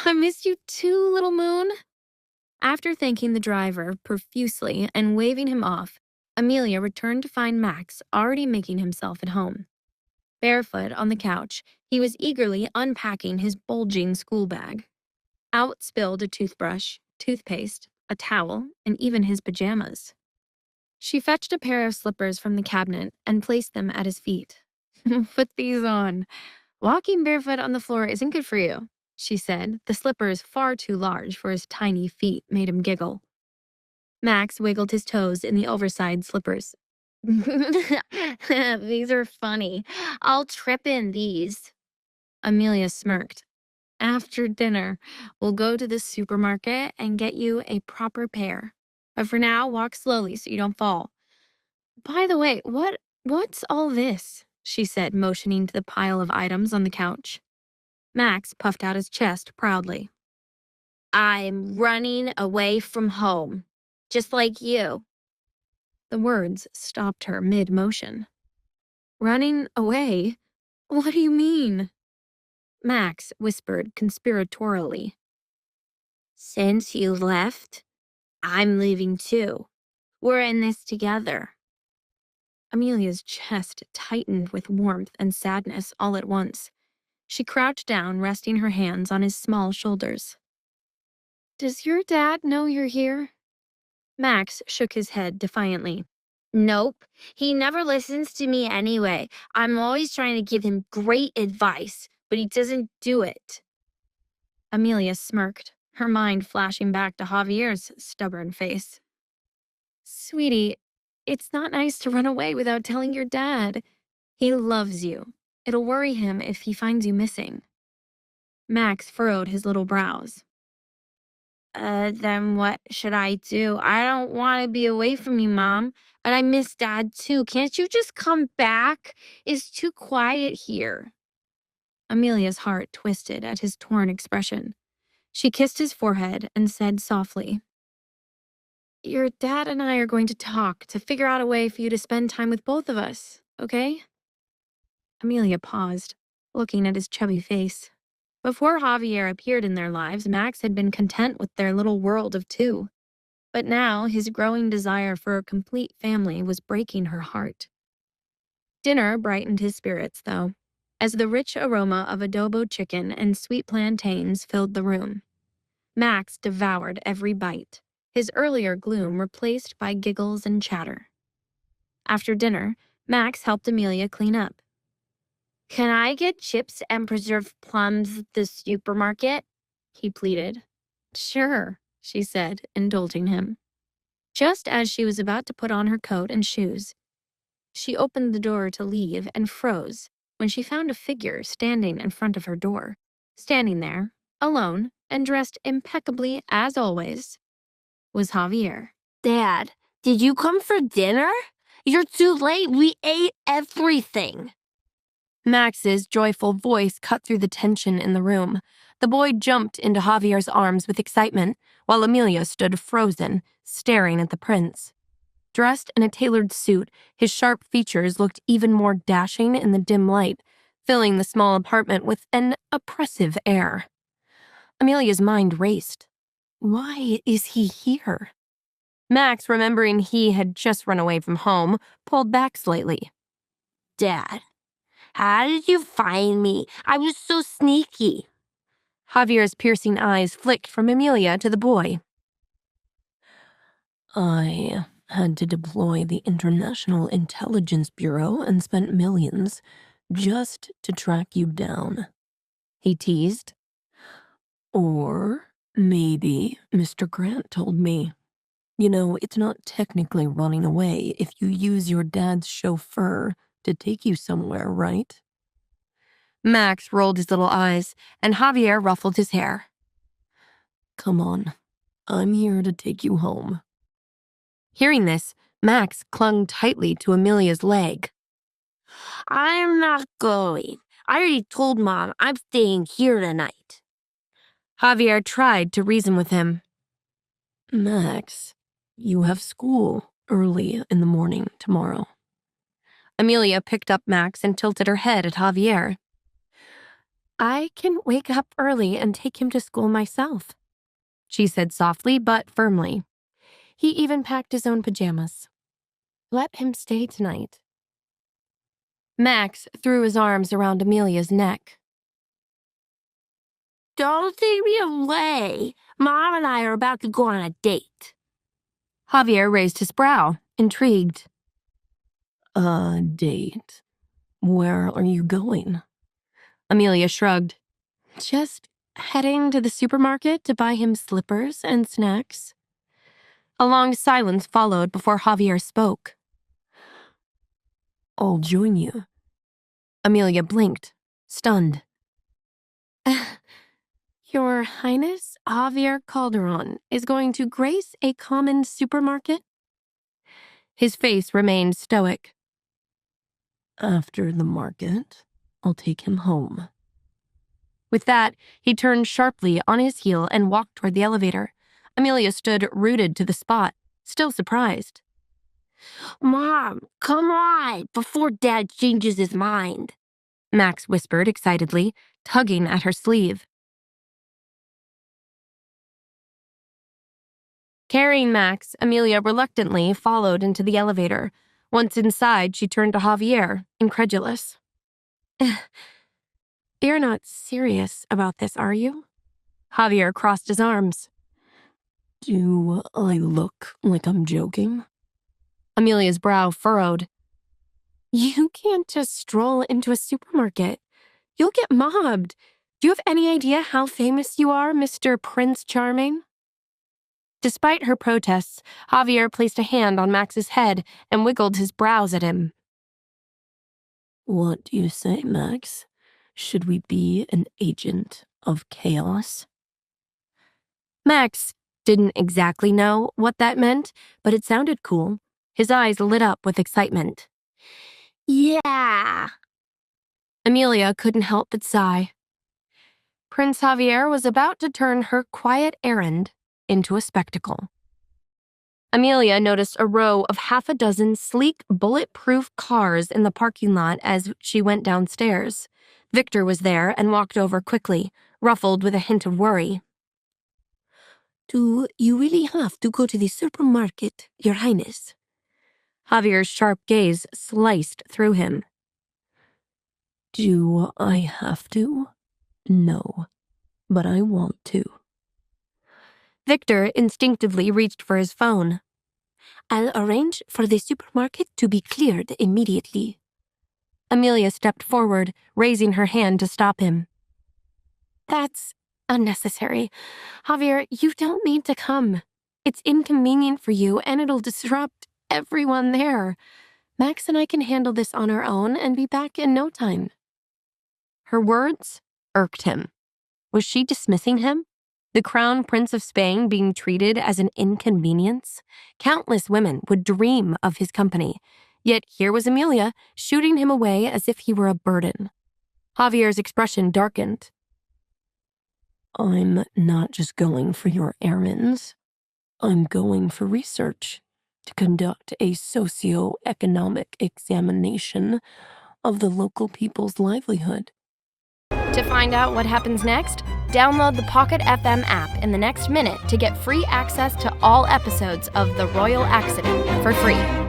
I missed you too, little moon. After thanking the driver profusely and waving him off, Amelia returned to find Max already making himself at home. Barefoot on the couch, he was eagerly unpacking his bulging school bag. Out spilled a toothbrush, toothpaste, a towel, and even his pajamas. She fetched a pair of slippers from the cabinet and placed them at his feet. Put these on. Walking barefoot on the floor isn't good for you, she said. The slippers, far too large for his tiny feet, made him giggle. Max wiggled his toes in the oversized slippers. These are funny. I'll trip in these. Amelia smirked. After dinner, we'll go to the supermarket and get you a proper pair. But for now, walk slowly so you don't fall. By the way, what's all this? She said, motioning to the pile of items on the couch. Max puffed out his chest proudly. I'm running away from home, just like you. The words stopped her mid-motion. Running away? What do you mean? Max whispered conspiratorially. Since you left, I'm leaving too. We're in this together. Amelia's chest tightened with warmth and sadness all at once. She crouched down, resting her hands on his small shoulders. Does your dad know you're here? Max shook his head defiantly. Nope, he never listens to me anyway. I'm always trying to give him great advice, but he doesn't do it. Amelia smirked, her mind flashing back to Javier's stubborn face. Sweetie, it's not nice to run away without telling your dad. He loves you. It'll worry him if he finds you missing. Max furrowed his little brows. Then what should I do? I don't want to be away from you, Mom. But I miss Dad too. Can't you just come back? It's too quiet here. Amelia's heart twisted at his torn expression. She kissed his forehead and said softly, Your dad and I are going to talk to figure out a way for you to spend time with both of us, okay? Amelia paused, looking at his chubby face. Before Javier appeared in their lives, Max had been content with their little world of two. But now, his growing desire for a complete family was breaking her heart. Dinner brightened his spirits, though, as the rich aroma of adobo chicken and sweet plantains filled the room. Max devoured every bite, his earlier gloom replaced by giggles and chatter. After dinner, Max helped Amelia clean up. Can I get chips and preserved plums at the supermarket? He pleaded. Sure, she said, indulging him. Just as she was about to put on her coat and shoes, she opened the door to leave and froze when she found a figure standing in front of her door. Standing there, alone and dressed impeccably as always, was Javier. Dad, did you come for dinner? You're too late. We ate everything. Max's joyful voice cut through the tension in the room. The boy jumped into Javier's arms with excitement, while Amelia stood frozen, staring at the prince. Dressed in a tailored suit, his sharp features looked even more dashing in the dim light, filling the small apartment with an oppressive air. Amelia's mind raced. Why is he here? Max, remembering he had just run away from home, pulled back slightly. Dad, how did you find me? I was so sneaky. Javier's piercing eyes flicked from Amelia to the boy. I had to deploy the International Intelligence Bureau and spent millions just to track you down, he teased. Or maybe Mr. Grant told me. You know, it's not technically running away if you use your dad's chauffeur to take you somewhere, right? Max rolled his little eyes, and Javier ruffled his hair. Come on, I'm here to take you home. Hearing this, Max clung tightly to Amelia's leg. I'm not going. I already told Mom I'm staying here tonight. Javier tried to reason with him. Max, you have school early in the morning tomorrow. Amelia picked up Max and tilted her head at Javier. I can wake up early and take him to school myself, she said softly but firmly. He even packed his own pajamas. Let him stay tonight. Max threw his arms around Amelia's neck. Don't take me away. Mom and I are about to go on a date. Javier raised his brow, intrigued. A date? Where are you going? Amelia shrugged. Just heading to the supermarket to buy him slippers and snacks. A long silence followed before Javier spoke. I'll join you. Amelia blinked, stunned. Your Highness, Javier Calderon, is going to grace a common supermarket? His face remained stoic. After the market, I'll take him home. With that, he turned sharply on his heel and walked toward the elevator. Amelia stood rooted to the spot, still surprised. Mom, come on, before Dad changes his mind, Max whispered excitedly, tugging at her sleeve. Carrying Max, Amelia reluctantly followed into the elevator. Once inside, she turned to Javier, incredulous. You're not serious about this, are you? Javier crossed his arms. Do I look like I'm joking? Amelia's brow furrowed. You can't just stroll into a supermarket. You'll get mobbed. Do you have any idea how famous you are, Mr. Prince Charming? Despite her protests, Javier placed a hand on Max's head and wiggled his brows at him. What do you say, Max? Should we be an agent of chaos? Max didn't exactly know what that meant, but it sounded cool. His eyes lit up with excitement. Yeah! Amelia couldn't help but sigh. Prince Javier was about to turn her quiet errand into a spectacle. Amelia noticed a row of half a dozen sleek, bulletproof cars in the parking lot as she went downstairs. Victor was there and walked over quickly, ruffled with a hint of worry. Do you really have to go to the supermarket, Your Highness? Javier's sharp gaze sliced through him. Do I have to? No, but I want to. Victor instinctively reached for his phone. I'll arrange for the supermarket to be cleared immediately. Amelia stepped forward, raising her hand to stop him. That's unnecessary. Javier, you don't need to come. It's inconvenient for you, and it'll disrupt everyone there. Max and I can handle this on our own and be back in no time. Her words irked him. Was she dismissing him? The Crown Prince of Spain being treated as an inconvenience? Countless women would dream of his company. Yet here was Amelia, shooting him away as if he were a burden. Javier's expression darkened. I'm not just going for your errands. I'm going for research to conduct a socio-economic examination of the local people's livelihood. To find out what happens next, download the Pocket FM app in the next minute to get free access to all episodes of The Royal Accident for free.